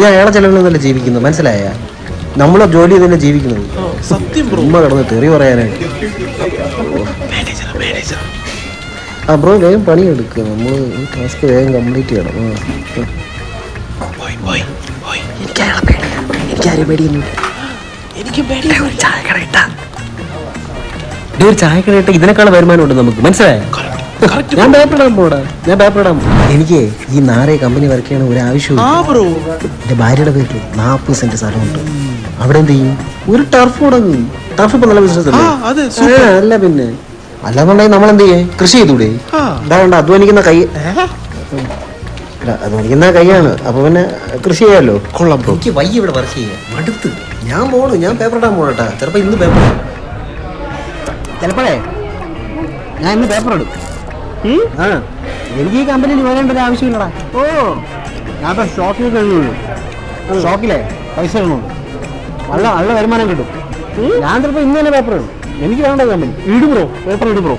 ഞാൻ അയാളെ ചെലവിലൊന്നല്ല ജീവിക്കുന്നത്, മനസ്സിലായ? നമ്മളെ ജോലി തന്നെ ജീവിക്കുന്നത്. സത്യം ഉമ്മ കിടന്ന് തെറി പറയാനായിട്ട്. ആ ബ്രോ വേഗം പണിയെടുക്കുക, നമ്മൾ ഈ ടാസ്ക് വേഗം കംപ്ലീറ്റ് ചെയ്യണം. എനിക്കാരും പേടിയൊന്നുമില്ല. ഒരു ചായക്കട ഇട്ട ഇതിനേക്കാൾ വരുമാനം ഉണ്ട് നമുക്ക്, മനസ്സിലായോ? ഞാൻ പേപ്പറിടാൻ പോടാ, ഞാൻ പേപ്പറിടാൻ. എനിക്ക് ഈ നാരെ കമ്പനി വർക്ക് ചെയ്യണ ഒരു ആവശ്യമില്ല. എന്റെ ഭാര്യയുടെ പേരിൽ 40 സെന്റ് സ്ഥലമുണ്ട്. അവിടെ എന്ത് ചെയ്യും? ഒരു ടർഫ് തുടങ്ങും. ടർഫ് ഇപ്പൊ നല്ല ബിസിനസ് അല്ലേ? അല്ല പിന്നെ അല്ലാന്നുണ്ടെങ്കിൽ നമ്മൾ എന്ത് ചെയ്യേ? കൃഷി ചെയ്തൂടെ? ഇതാകണ്ട അധ്വാനിക്കുന്ന കൈ, അധ്വാനിക്കുന്ന കൈയാണ്. അപ്പൊ പിന്നെ കൃഷി ചെയ്യാമല്ലോ. കൊള്ളാം. എനിക്ക് വയ്യ ഇവിടെ വർക്ക് ചെയ്യാൻ, മടുത്ത്. ഞാൻ പോണു, ഞാൻ പേപ്പറിടാൻ പോണട്ടാ. ചിലപ്പോ ഇന്ന് പേപ്പർ, ചിലപ്പോഴേ ഞാൻ ഇന്ന് പേപ്പർ എടുക്കും. എനിക്ക് ഈ കമ്പനിയിൽ വരേണ്ട ഒരു ആവശ്യമില്ലടാ. ഞാൻ ഇപ്പം സ്റ്റോക്കിൽ കഴിയുള്ളൂ. സ്റ്റോക്കിലെ പൈസ വേണോ? നല്ല വരുമാനം കിട്ടും. ഞാൻ ചിലപ്പോൾ ഇന്ന് തന്നെ പേപ്പർ ഇടും. എനിക്ക് വേണ്ട കമ്പനി. ഇടും ബ്രോ, പേപ്പർ ഇടും ബ്രോ.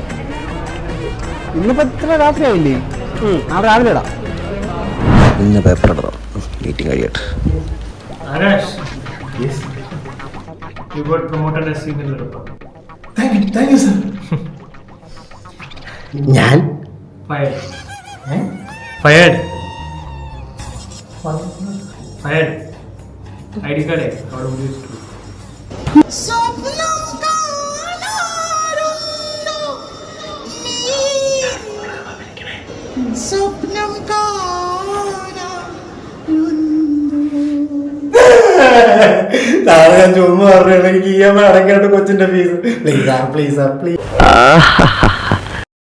ഇന്നിപ്പോൾ ഇത്ര രാത്രി ആയില്ലേ? നാളെ രാവിലെ ഇടാം. ഇന്ന് പേപ്പർ ഇടണം, മീറ്റിംഗ് കഴിയട്ടെ. You got promoted as senior developer. Thank you, sir. ഞാൻ Fired. Fired. Fired. ID card है. How do you use it? നാളെ ഞാൻ ചുമ്മാ പറഞ്ഞു എനിക്ക് EMI അടയ്ക്കാണ്ട് കൊച്ചിന്റെ ഫീസ്. Please please please.